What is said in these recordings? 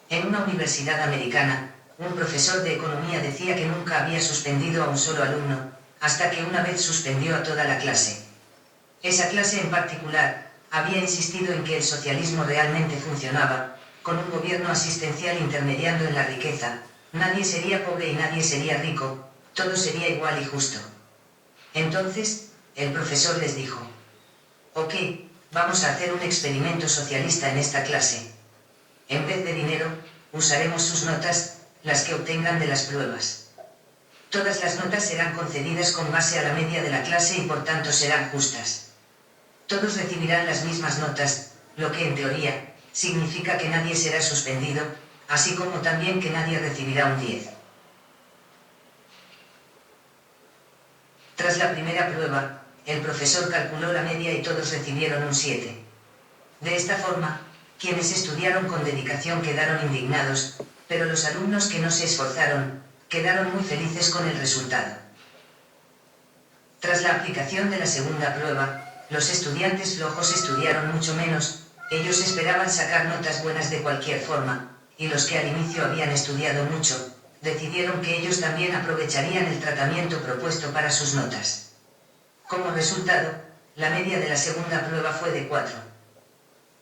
En una universidad americana, un profesor de economía decía que nunca había suspendido a un solo alumno, hasta que una vez suspendió a toda la clase. Esa clase en particular, había insistido en que el socialismo realmente funcionaba, con un gobierno asistencial intermediando en la riqueza, nadie sería pobre y nadie sería rico, todo sería igual y justo. Entonces, el profesor les dijo: ok, vamos a hacer un experimento socialista en esta clase. En vez de dinero, usaremos sus notas, las que obtengan de las pruebas. Todas las notas serán concedidas con base a la media de la clase y por tanto serán justas. Todos recibirán las mismas notas, lo que en teoría, significa que nadie será suspendido, así como también que nadie recibirá un 10. Tras la primera prueba, el profesor calculó la media y todos recibieron un 7. De esta forma, quienes estudiaron con dedicación quedaron indignados, pero los alumnos que no se esforzaron, quedaron muy felices con el resultado. Tras la aplicación de la segunda prueba, los estudiantes flojos estudiaron mucho menos, ellos esperaban sacar notas buenas de cualquier forma, y los que al inicio habían estudiado mucho, decidieron que ellos también aprovecharían el tratamiento propuesto para sus notas. Como resultado, la media de la segunda prueba fue de 4.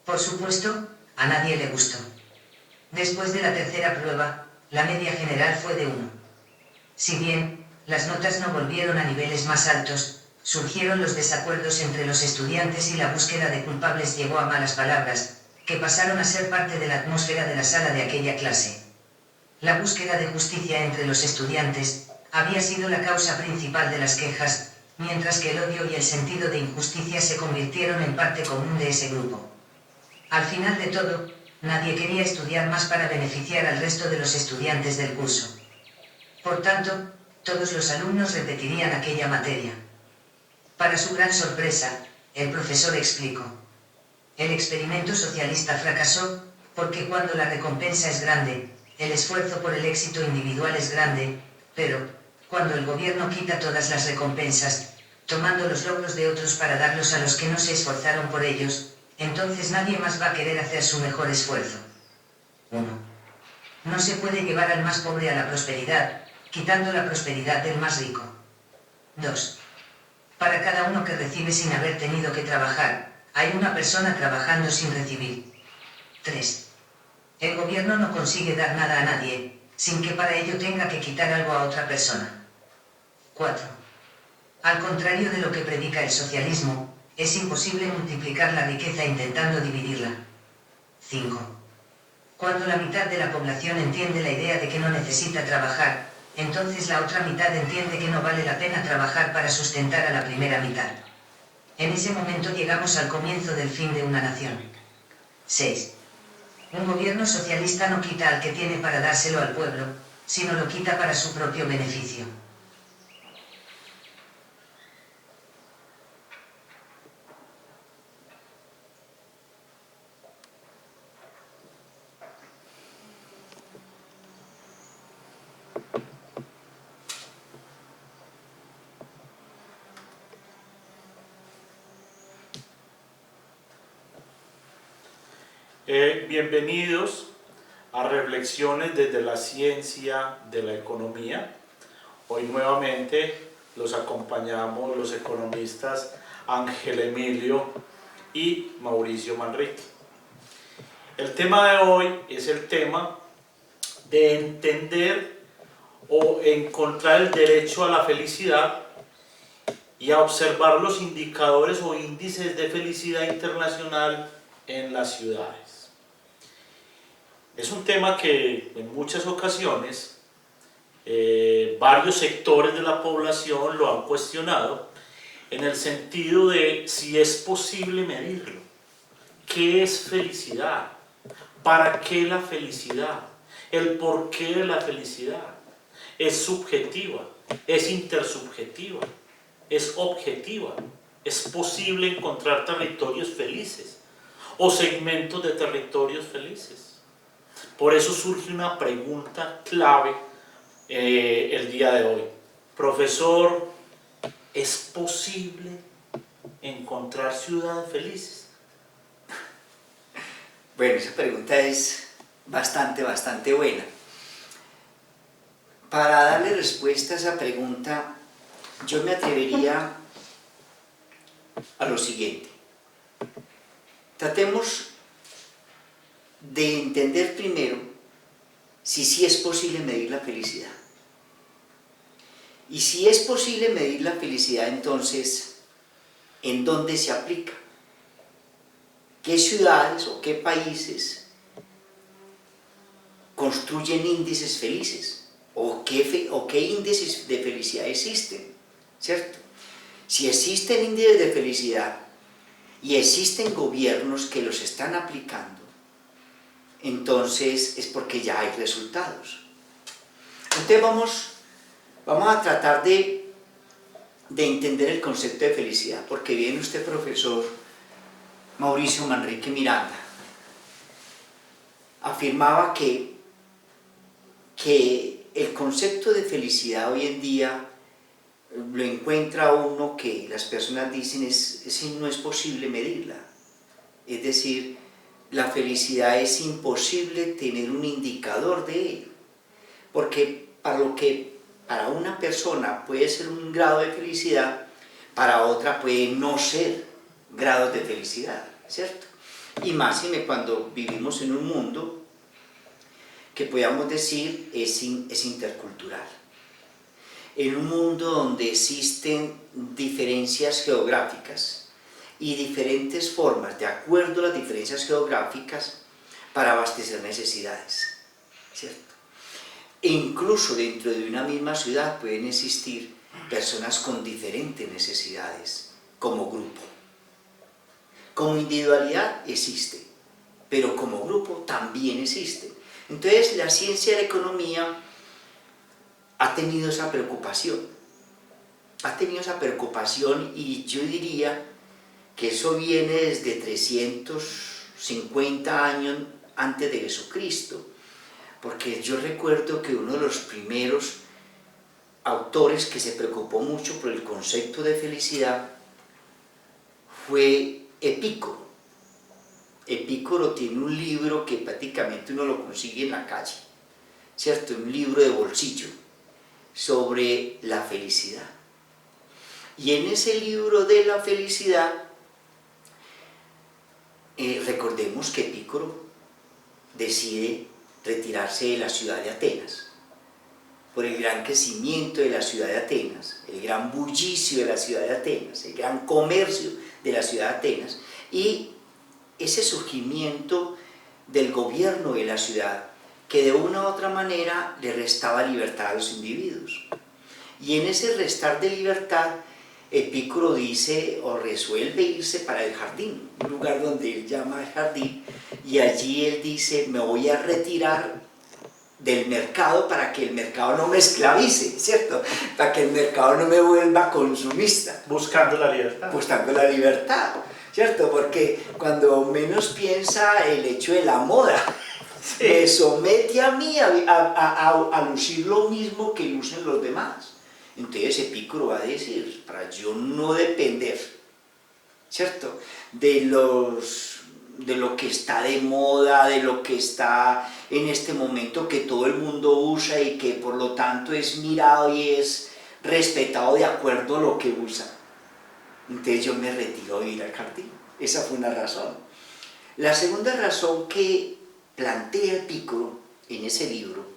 Por supuesto, a nadie le gustó. Después de la tercera prueba, la media general fue de 1. Si bien, las notas no volvieron a niveles más altos, surgieron los desacuerdos entre los estudiantes y la búsqueda de culpables llevó a malas palabras, que pasaron a ser parte de la atmósfera de la sala de aquella clase. La búsqueda de justicia entre los estudiantes había sido la causa principal de las quejas, mientras que el odio y el sentido de injusticia se convirtieron en parte común de ese grupo. Al final de todo, nadie quería estudiar más para beneficiar al resto de los estudiantes del curso. Por tanto, todos los alumnos repetirían aquella materia. Para su gran sorpresa, el profesor explicó: el experimento socialista fracasó, porque cuando la recompensa es grande, el esfuerzo por el éxito individual es grande, pero, cuando el gobierno quita todas las recompensas, tomando los logros de otros para darlos a los que no se esforzaron por ellos, entonces nadie más va a querer hacer su mejor esfuerzo. 1. No se puede llevar al más pobre a la prosperidad, quitando la prosperidad del más rico. 2. Para cada uno que recibe sin haber tenido que trabajar, hay una persona trabajando sin recibir. 3. El gobierno no consigue dar nada a nadie, sin que para ello tenga que quitar algo a otra persona. 4. Al contrario de lo que predica el socialismo, es imposible multiplicar la riqueza intentando dividirla. 5. Cuando la mitad de la población entiende la idea de que no necesita trabajar, entonces la otra mitad entiende que no vale la pena trabajar para sustentar a la primera mitad. En ese momento llegamos al comienzo del fin de una nación. 6. Un gobierno socialista no quita al que tiene para dárselo al pueblo, sino lo quita para su propio beneficio. Bienvenidos a Reflexiones desde la Ciencia de la Economía. Hoy nuevamente los acompañamos los economistas Ángel Emilio y Mauricio Manrique. El tema de hoy es el tema de entender o encontrar el derecho a la felicidad y a observar los indicadores o índices de felicidad internacional en las ciudades. Es un tema que en muchas ocasiones varios sectores de la población lo han cuestionado en el sentido de si es posible medirlo. ¿Qué es felicidad? ¿Para qué la felicidad? ¿El porqué de la felicidad? ¿Es subjetiva? ¿Es intersubjetiva? ¿Es objetiva? ¿Es posible encontrar territorios felices o segmentos de territorios felices? Por eso surge una pregunta clave el día de hoy. Profesor, ¿es posible encontrar ciudades felices? Bueno, esa pregunta es bastante buena. Para darle respuesta a esa pregunta, yo me atrevería a lo siguiente. Tratemos de entender primero si sí es posible medir la felicidad. Y si es posible medir la felicidad, entonces, ¿en dónde se aplica? ¿Qué ciudades o qué países construyen índices felices? ¿O qué índices de felicidad existen? ¿Cierto? Si existen índices de felicidad y existen gobiernos que los están aplicando, entonces es porque ya hay resultados. Entonces vamos a tratar de entender el concepto de felicidad, porque viene usted, profesor Mauricio Manrique Miranda, afirmaba que el concepto de felicidad hoy en día lo encuentra uno que las personas dicen no es posible medirla. Es decir, la felicidad es imposible tener un indicador de ello, porque para lo que para una persona puede ser un grado de felicidad, para otra puede no ser grados de felicidad, ¿cierto? Y máxime cuando vivimos en un mundo que podamos decir es intercultural. En un mundo donde existen diferencias geográficas y diferentes formas, de acuerdo a las diferencias geográficas, para abastecer necesidades, ¿cierto? E incluso dentro de una misma ciudad pueden existir personas con diferentes necesidades como grupo. Como individualidad existe, pero como grupo también existe. Entonces la ciencia de la economía ha tenido esa preocupación. Y yo diría que eso viene desde 350 años antes de Jesucristo, porque yo recuerdo que uno de los primeros autores que se preocupó mucho por el concepto de felicidad fue Epicuro. Epicuro tiene un libro que prácticamente uno lo consigue en la calle, ¿cierto? Un libro de bolsillo sobre la felicidad. Y en ese libro de la felicidad, recordemos que Epicuro decide retirarse de la ciudad de Atenas por el gran crecimiento de la ciudad de Atenas, el gran bullicio de la ciudad de Atenas, el gran comercio de la ciudad de Atenas y ese surgimiento del gobierno de la ciudad que de una u otra manera le restaba libertad a los individuos. Y en ese restar de libertad, Epicuro dice o resuelve irse para el jardín, un lugar donde él llama el jardín, y allí él dice, me voy a retirar del mercado para que el mercado no me esclavice, ¿cierto? Para que el mercado no me vuelva consumista. Buscando la libertad. Buscando la libertad, ¿cierto? Porque cuando menos piensa el hecho de la moda, sí, me somete a mí a lucir lo mismo que lucen los demás. Entonces Epicuro va a decir, para yo no depender, ¿cierto? De lo que está de moda, de lo que está en este momento que todo el mundo usa y que por lo tanto es mirado y es respetado de acuerdo a lo que usa. Entonces yo me retiro de ir al jardín. Esa fue una razón. La segunda razón que plantea Epicuro en ese libro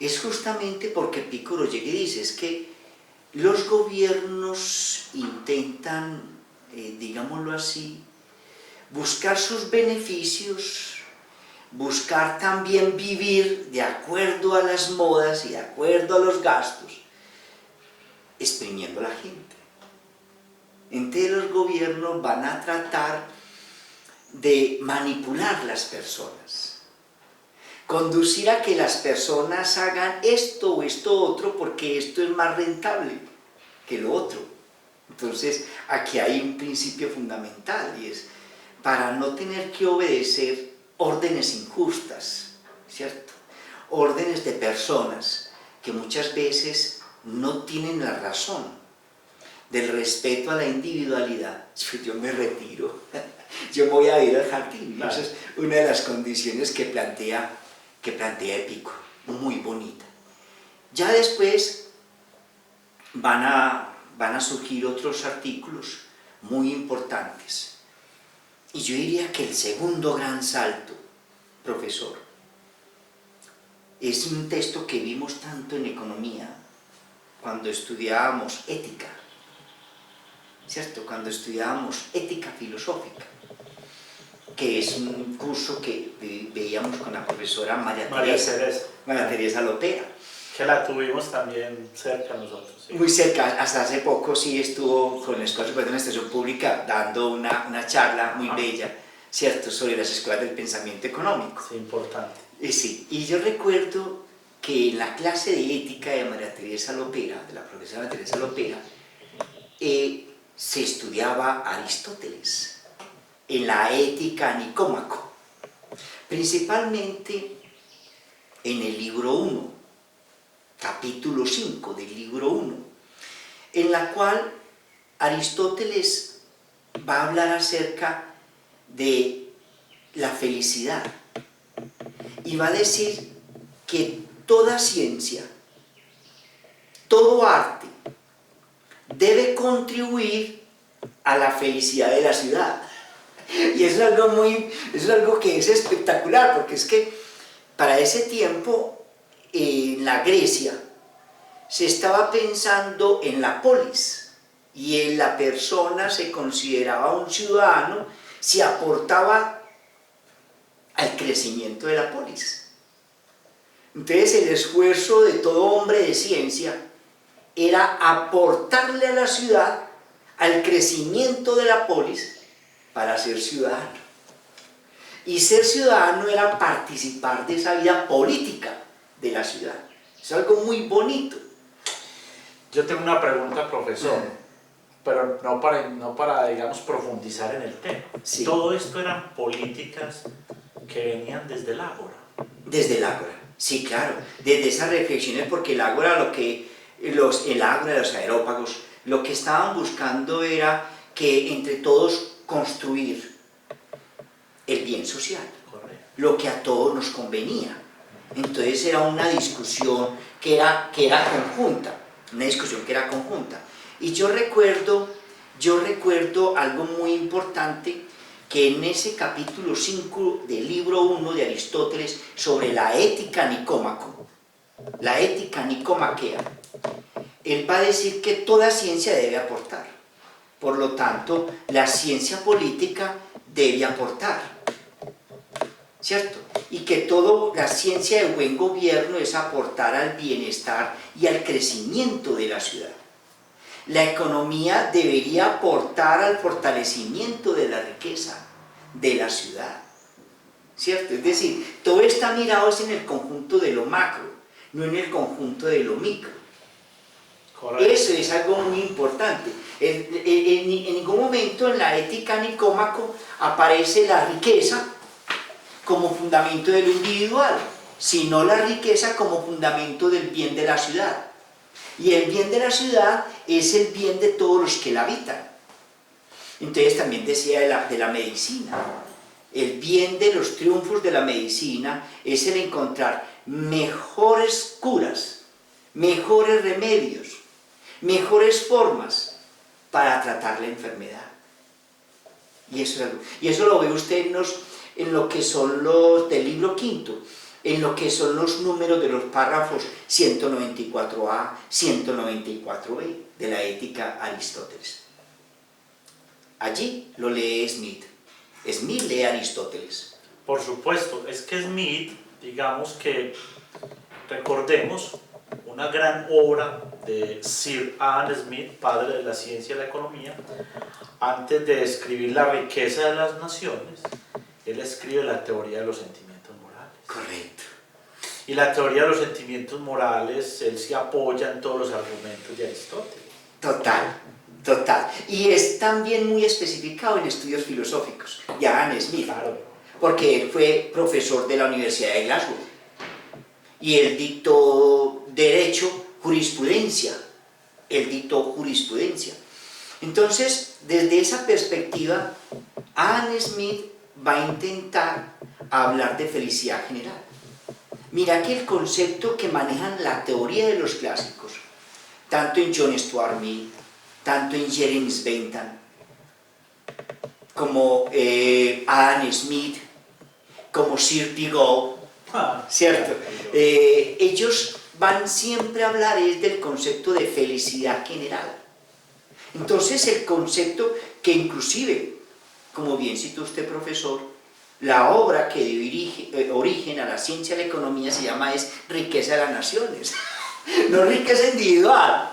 es justamente porque Epicuro llega y dice, es que los gobiernos intentan, digámoslo así, buscar sus beneficios, buscar también vivir de acuerdo a las modas y de acuerdo a los gastos, exprimiendo a la gente. Entonces los gobiernos van a tratar de manipular las personas, conducir a que las personas hagan esto o esto otro porque esto es más rentable que lo otro. Entonces aquí hay un principio fundamental y es para no tener que obedecer órdenes injustas, ¿cierto? Órdenes de personas que muchas veces no tienen la razón, del respeto a la individualidad. Yo me retiro yo me voy a ir al jardín. Claro. Esa es una de las condiciones que plantea Epicuro, muy bonita. Ya después van a surgir otros artículos muy importantes. Y yo diría que el segundo gran salto, profesor, es un texto que vimos tanto en economía cuando estudiábamos ética, ¿cierto? Cuando estudiábamos ética filosófica, que es un curso que veíamos con la profesora María Teresa Lopera. Que la tuvimos también cerca a nosotros. ¿Sí? Muy cerca, hasta hace poco sí estuvo con el Escuela Superior de Administración Pública dando una charla muy bella, ¿cierto?, sobre las escuelas del pensamiento económico. Sí, importante. Sí, y yo recuerdo que en la clase de ética de María Teresa Lopera, de la profesora María Teresa Lopera, se estudiaba Aristóteles en la Ética Nicómaco, principalmente en el libro 1, capítulo 5 del libro 1, en la cual Aristóteles va a hablar acerca de la felicidad y va a decir que toda ciencia, todo arte, debe contribuir a la felicidad de la ciudad. Y eso es algo que es espectacular, porque es que para ese tiempo en la Grecia se estaba pensando en la polis, y en la persona se consideraba un ciudadano si aportaba al crecimiento de la polis. Entonces el esfuerzo de todo hombre de ciencia era aportarle a la ciudad, al crecimiento de la polis, para ser ciudadano. Y ser ciudadano era participar de esa vida política de la ciudad. Es algo muy bonito. Yo tengo una pregunta, profesor, pero no para, digamos, profundizar en el tema. Sí. Todo esto eran políticas que venían desde el ágora. Desde el ágora, sí, claro. Desde esas reflexiones, porque el ágora, el ágora, los aerópagos, lo que estaban buscando era que entre todos construir el bien social. Correcto. Lo que a todos nos convenía. Entonces era una discusión que era conjunta, Y yo recuerdo algo muy importante, que en ese capítulo 5 del libro 1 de Aristóteles, sobre la ética nicómaco, la ética nicomaquea, él va a decir que toda ciencia debe aportar. Por lo tanto, la ciencia política debe aportar, ¿cierto? Y que toda la ciencia de buen gobierno es aportar al bienestar y al crecimiento de la ciudad. La economía debería aportar al fortalecimiento de la riqueza de la ciudad, ¿cierto? Es decir, todo está mirado en el conjunto de lo macro, no en el conjunto de lo micro. Correcto. Eso es algo muy importante. En ningún momento en la ética nicómaco aparece la riqueza como fundamento de lo individual, sino la riqueza como fundamento del bien de la ciudad. Y el bien de la ciudad es el bien de todos los que la habitan. Entonces también decía de la medicina. El bien de los triunfos de la medicina es el encontrar mejores curas, mejores remedios, mejores formas para tratar la enfermedad. Y eso lo ve usted en lo que son los del libro quinto, en lo que son los números de los párrafos 194a, 194b de la Ética Aristóteles. Allí lo lee Smith. Smith lee Aristóteles. Por supuesto, es que Smith, digamos que, recordemos, una gran obra de Sir Adam Smith, padre de la ciencia y la economía, antes de escribir La riqueza de las naciones, él escribe la teoría de los sentimientos morales. Correcto. Y la teoría de los sentimientos morales, él se apoya en todos los argumentos de Aristóteles. Total. Y es también muy especificado en estudios filosóficos de Adam Smith, Claro. porque él fue profesor de la Universidad de Glasgow y él dictó jurisprudencia. Entonces, desde esa perspectiva, Adam Smith va a intentar hablar de felicidad general. Mira que el concepto que manejan la teoría de los clásicos, tanto en John Stuart Mill, tanto en Jeremy Bentham, como Adam Smith, como Sir Pigou, ¿cierto? Ellos van siempre a hablar del concepto de felicidad general. Entonces el concepto que inclusive, como bien citó usted, profesor, la obra que dio origen a la ciencia de la economía se llama Riqueza de las Naciones. No riqueza individual,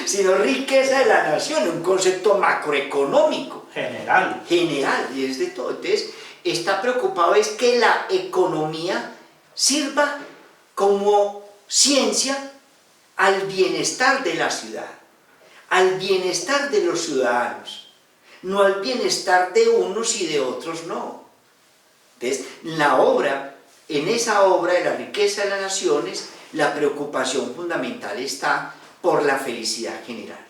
sino riqueza de la nación, un concepto macroeconómico. General. General, y es de todo. Entonces, está preocupado es que la economía sirva como ciencia al bienestar de la ciudad, al bienestar de los ciudadanos, no al bienestar de unos y de otros no. Entonces, en esa obra de la riqueza de las naciones, la preocupación fundamental está por la felicidad general.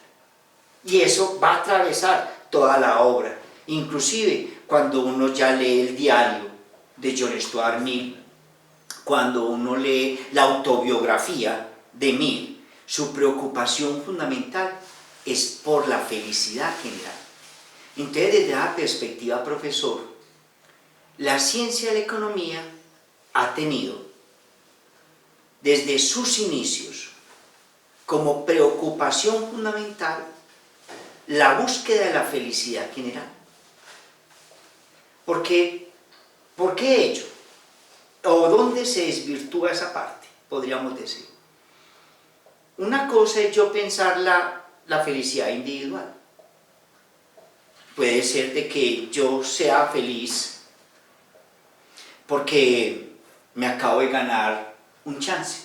Y eso va a atravesar toda la obra. Inclusive, cuando uno ya lee el diario de John Stuart Mill, cuando uno lee la autobiografía de Mill, su preocupación fundamental es por la felicidad general. Entonces, desde esa perspectiva, profesor, la ciencia de la economía ha tenido, desde sus inicios, como preocupación fundamental, la búsqueda de la felicidad general. ¿Por qué ello? ¿O dónde se desvirtúa esa parte? Podríamos decir. Una cosa es yo pensar la felicidad individual. Puede ser de que yo sea feliz porque me acabo de ganar un chance.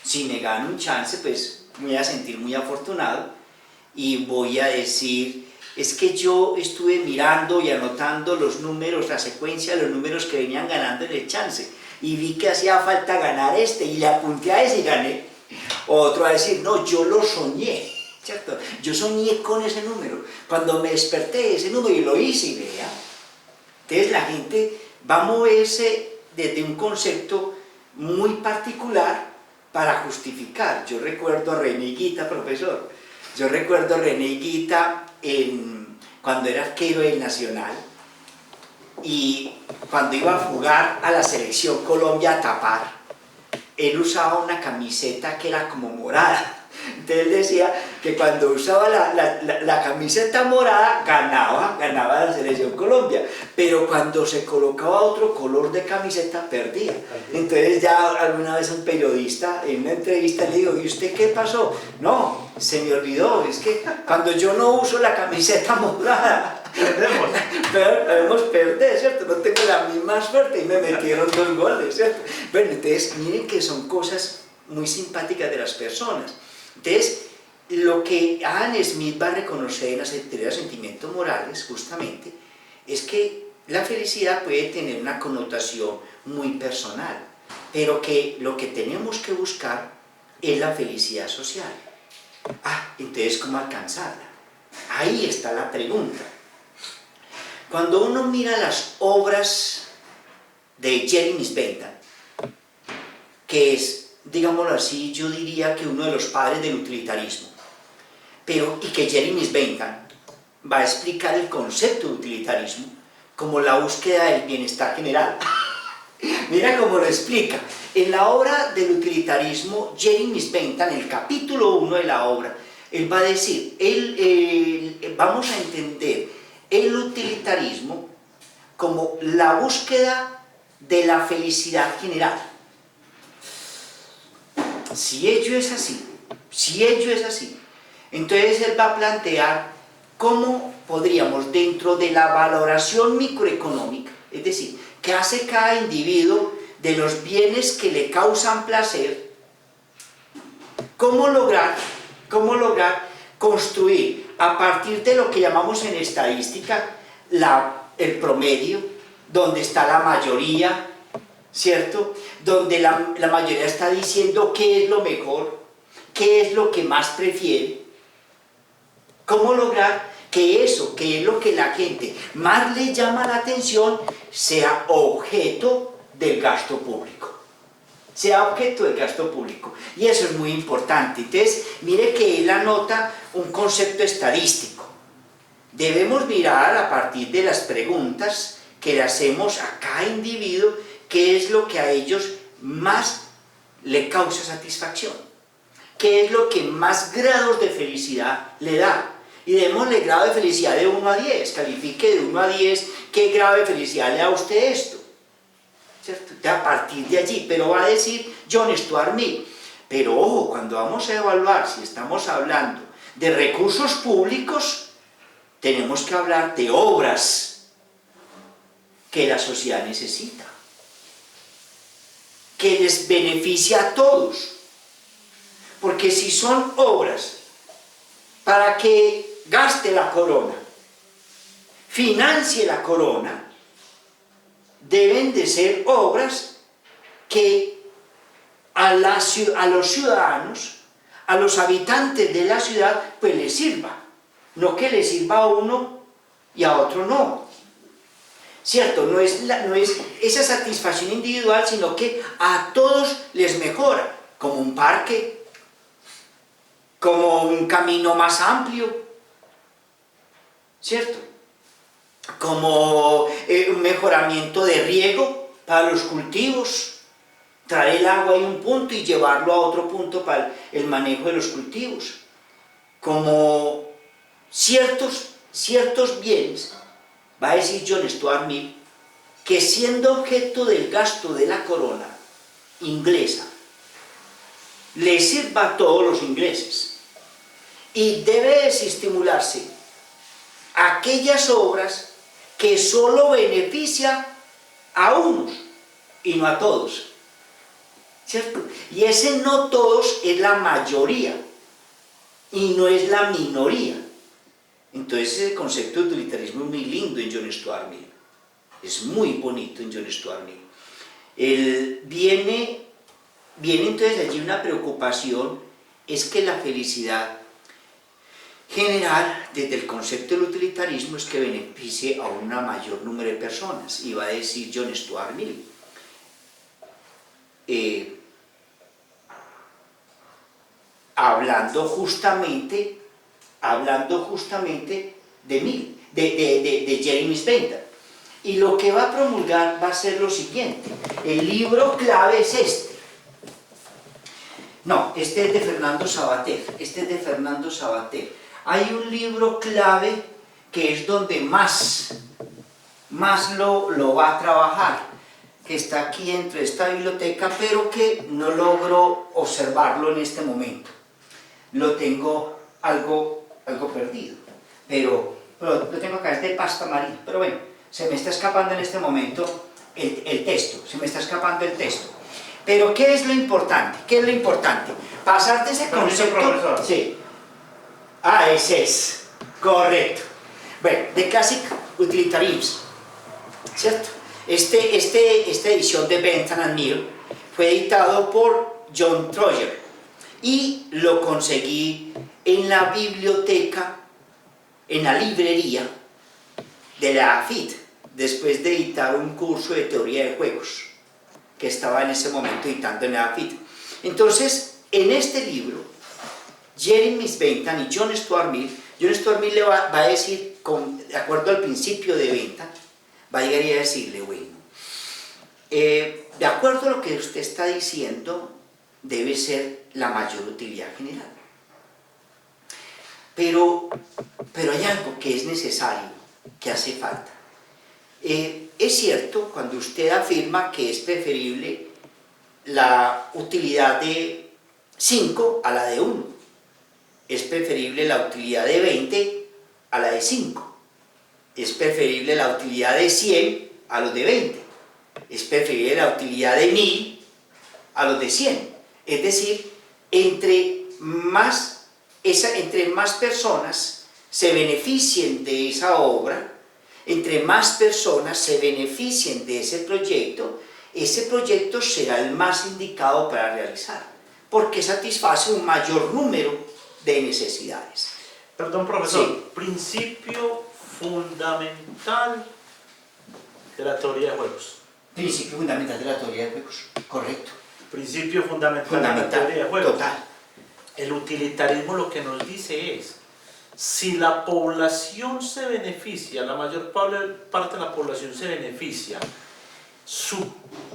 Si me gano un chance, pues me voy a sentir muy afortunado y voy a decir, es que yo estuve mirando y anotando los números, la secuencia de los números que venían ganando en el chance y vi que hacía falta ganar y le apunté a ese y gané. Otro va a decir, no, yo lo soñé, ¿cierto? Yo soñé con ese número, cuando me desperté de ese número y lo hice y vea. Entonces la gente va a moverse desde un concepto muy particular para justificar. Yo recuerdo a René Higuita, profesor, cuando era arquero del Nacional y cuando iba a jugar a la selección Colombia a tapar, él usaba una camiseta que era como morada. Entonces él decía que cuando usaba la camiseta morada ganaba la selección Colombia, pero cuando se colocaba otro color de camiseta perdía. Entonces ya alguna vez un periodista en una entrevista le dijo, ¿y usted qué pasó? No, se me olvidó, es que cuando yo no uso la camiseta morada podemos perder, ¿cierto? No tengo la misma suerte y me metieron 2 goles, ¿cierto? Bueno, entonces miren que son cosas muy simpáticas de las personas. Entonces, lo que Adam Smith va a reconocer en la teoría de los sentimientos morales, justamente, es que la felicidad puede tener una connotación muy personal, pero que lo que tenemos que buscar es la felicidad social. Entonces, ¿cómo alcanzarla? Ahí está la pregunta. Cuando uno mira las obras de Jeremy Bentham, que es, digámoslo así, yo diría que uno de los padres del utilitarismo, y que Jeremy Bentham va a explicar el concepto de utilitarismo como la búsqueda del bienestar general. Mira cómo lo explica. En la obra del utilitarismo, Jeremy Bentham, en el capítulo 1 de la obra, él va a decir, vamos a entender el utilitarismo como la búsqueda de la felicidad general. Si ello es así, entonces él va a plantear cómo podríamos, dentro de la valoración microeconómica, es decir, qué hace cada individuo de los bienes que le causan placer, cómo lograr construir a partir de lo que llamamos en estadística el promedio, donde está la mayoría, ¿cierto? Donde la mayoría está diciendo qué es lo mejor, qué es lo que más prefiere. ¿Cómo lograr que eso, que es lo que la gente más le llama la atención, sea objeto del gasto público? Sea objeto del gasto público. Y eso es muy importante. Entonces, mire que él anota un concepto estadístico. Debemos mirar a partir de las preguntas que le hacemos a cada individuo, qué es lo que a ellos más le causa satisfacción, qué es lo que más grados de felicidad le da. Y démosle grado de felicidad de 1 a 10, califique de 1 a 10 qué grado de felicidad le da a usted esto, ¿cierto? A partir de allí, pero va a decir John Stuart Mill. Pero ojo, cuando vamos a evaluar si estamos hablando de recursos públicos, tenemos que hablar de obras que la sociedad necesita, que les beneficia a todos. Porque si son obras para que gaste la corona, financie la corona, deben de ser obras que a los ciudadanos, a los habitantes de la ciudad, pues les sirva. No que les sirva a uno y a otro no. ¿Cierto? No es esa satisfacción individual, sino que a todos les mejora, como un parque, como un camino más amplio, ¿cierto? Como un mejoramiento de riego para los cultivos, traer el agua a un punto y llevarlo a otro punto para el manejo de los cultivos, como ciertos bienes, va a decir John Stuart Mill, que siendo objeto del gasto de la corona inglesa, le sirva a todos los ingleses, y debe estimularse aquellas obras que solo benefician a unos y no a todos, ¿cierto? Y ese no todos es la mayoría y no es la minoría. Entonces el concepto de utilitarismo es muy lindo en John Stuart Mill, es muy bonito en John Stuart Mill. Viene entonces allí una preocupación, es que la felicidad general desde el concepto del utilitarismo es que beneficie a un mayor número de personas, y va a decir John Stuart Mill. Hablando justamente de Mill, de Jeremy Bentham. Y lo que va a promulgar va a ser lo siguiente. El libro clave es este. No, este es de Fernando Savater. Hay un libro clave que es donde más lo va a trabajar, que está aquí dentro de esta biblioteca, pero que no logro observarlo en este momento. Lo tengo algo perdido, pero lo tengo acá, es de pasta amarilla, pero bueno, se me está escapando en este momento el texto, Pero ¿qué es lo importante? Pasar de ese concepto... Sí. Ah, ese es, correcto. Bueno, The Classic Utilitarianism, ¿cierto? Esta edición de Bentham and Mill fue editado por John Troyer y lo conseguí en la biblioteca, en la librería de la AFIT, después de editar un curso de teoría de juegos que estaba en ese momento editando en la AFIT. Entonces, en este libro, Jeremy Bentham y John Stuart Mill le va a decir, de acuerdo al principio de Bentham, va a llegar y a decirle, bueno, de acuerdo a lo que usted está diciendo, debe ser la mayor utilidad general. Pero hay algo que es necesario, que hace falta. Es cierto cuando usted afirma que es preferible la utilidad de 5 a la de 1. Es preferible la utilidad de 20 a la de 5. Es preferible la utilidad de 100 a los de 20. Es preferible la utilidad de 1000 a los de 100. Es decir, entre más personas se beneficien de esa obra, entre más personas se beneficien de ese proyecto será el más indicado para realizar, porque satisface un mayor número de necesidades. Perdón, profesor. Sí. Principio fundamental de la teoría de juegos. Principio fundamental de la teoría de juegos, correcto. Principio fundamental de la teoría de juegos. Total. El utilitarismo lo que nos dice es, si la población se beneficia, la mayor parte de la población se beneficia,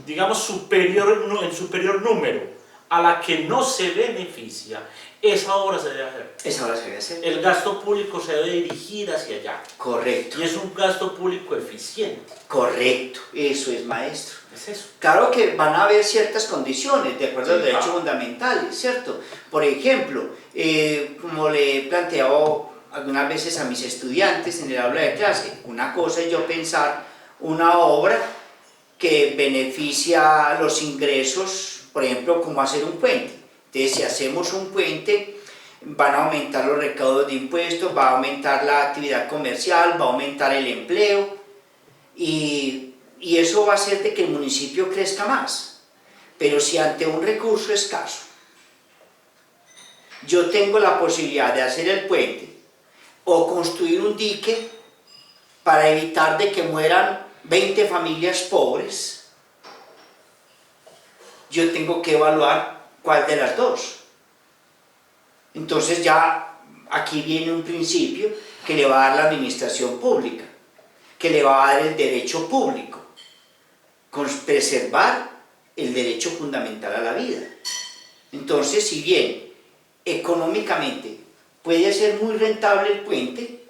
digamos en superior número a la que no se beneficia, esa obra se debe hacer. Esa hora se debe hacer. El gasto público se debe dirigir hacia allá. Correcto. Y es un gasto público eficiente. Correcto, eso es, maestro. Es eso. Claro que van a haber ciertas condiciones, de acuerdo Sí, a los derechos claro. fundamentales, ¿cierto? Por ejemplo, como le he planteado algunas veces a mis estudiantes en el aula de clase, una cosa es yo pensar una obra que beneficia los ingresos, por ejemplo, como hacer un puente. Entonces, si hacemos un puente, van a aumentar los recaudos de impuestos, va a aumentar la actividad comercial, va a aumentar el empleo, y eso va a hacer de que el municipio crezca más. Pero si ante un recurso escaso yo tengo la posibilidad de hacer el puente o construir un dique para evitar de que mueran 20 familias pobres, yo tengo que evaluar cuál de las dos. Entonces ya aquí viene un principio que le va a dar la administración pública, que le va a dar el derecho público, con preservar el derecho fundamental a la vida. Entonces, si bien económicamente puede ser muy rentable el puente,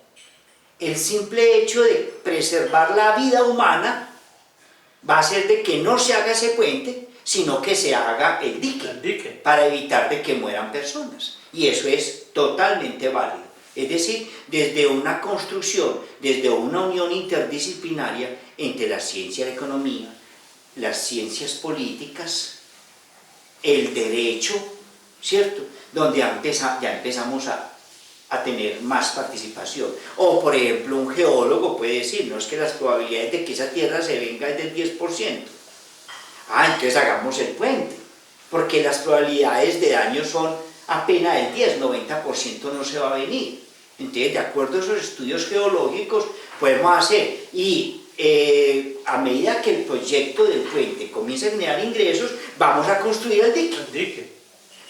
el simple hecho de preservar la vida humana va a hacer de que no se haga ese puente, sino que se haga el dique, para evitar de que mueran personas. Y eso es totalmente válido. Es decir, desde una construcción, desde una unión interdisciplinaria entre la ciencia y la economía, las ciencias políticas, el derecho, ¿cierto? Donde ya empezamos a tener más participación. O, por ejemplo, un geólogo puede decir, no, es que las probabilidades de que esa tierra se venga es del 10%. Ah, entonces hagamos el puente, porque las probabilidades de daño son apenas el 10, 90% no se va a venir. Entonces, de acuerdo a esos estudios geológicos, podemos hacer, y a medida que el proyecto del puente comience a generar ingresos, vamos a construir el dique.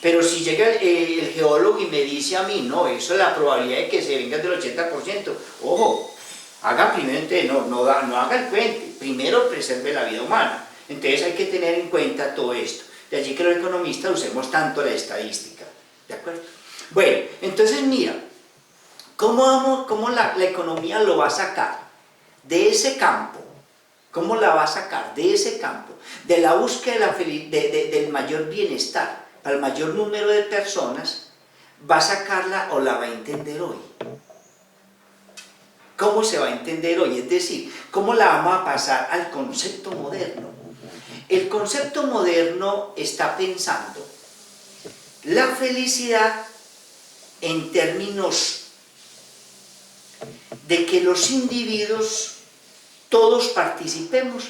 Pero si llega el geólogo y me dice a mí, no, eso es la probabilidad de que se venga del 80%, ojo, haga primero, no haga el puente, primero preserve la vida humana. Entonces hay que tener en cuenta todo esto. De allí que los economistas usemos tanto la estadística, ¿de acuerdo? Bueno, entonces mira, ¿cómo la economía lo va a sacar de ese campo? ¿Cómo la va a sacar de ese campo? De la búsqueda del mayor bienestar para el mayor número de personas, va a sacarla o la va a entender hoy. ¿Cómo se va a entender hoy? Es decir, ¿cómo la vamos a pasar al concepto moderno? El concepto moderno está pensando la felicidad en términos de que los individuos todos participemos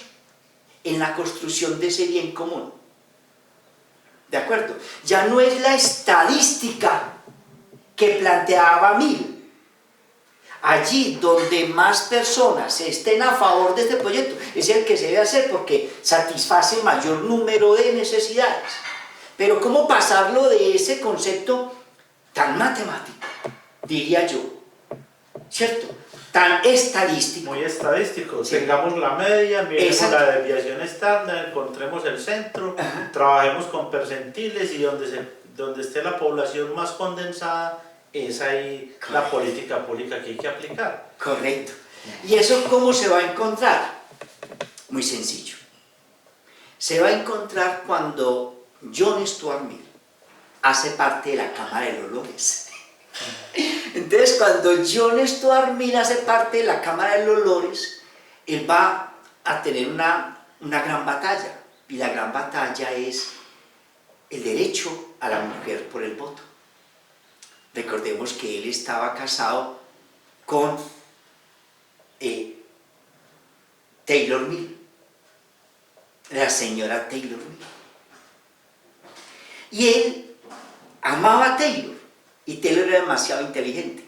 en la construcción de ese bien común. ¿De acuerdo? Ya no es la estadística que planteaba Mill. Allí donde más personas estén a favor de este proyecto es el que se debe hacer porque satisface mayor número de necesidades. Pero ¿cómo pasarlo de ese concepto tan matemático, diría yo, ¿cierto? Tan estadístico. Muy estadístico. Sí. Tengamos la media, miremos Exacto. la desviación estándar, encontremos el centro, trabajemos con percentiles y donde esté la población más condensada, es ahí la política pública que hay que aplicar. Correcto. ¿Y eso cómo se va a encontrar? Muy sencillo. Se va a encontrar cuando John Stuart Mill hace parte de la Cámara de los Lores. Entonces, cuando John Stuart Mill hace parte de la Cámara de los Lores, él va a tener una gran batalla. Y la gran batalla es el derecho a la mujer por el voto. Recordemos que él estaba casado con Taylor Mill, la señora Taylor Mill. Y él amaba a Taylor, y Taylor era demasiado inteligente.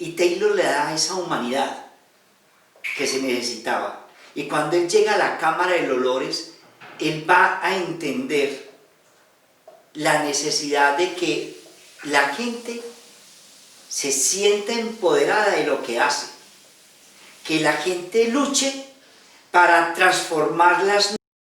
Y Taylor le da esa humanidad que se necesitaba. Y cuando él llega a la cámara de olores, él va a entender la necesidad de que la gente se sienta empoderada de lo que hace, que la gente luche para transformar las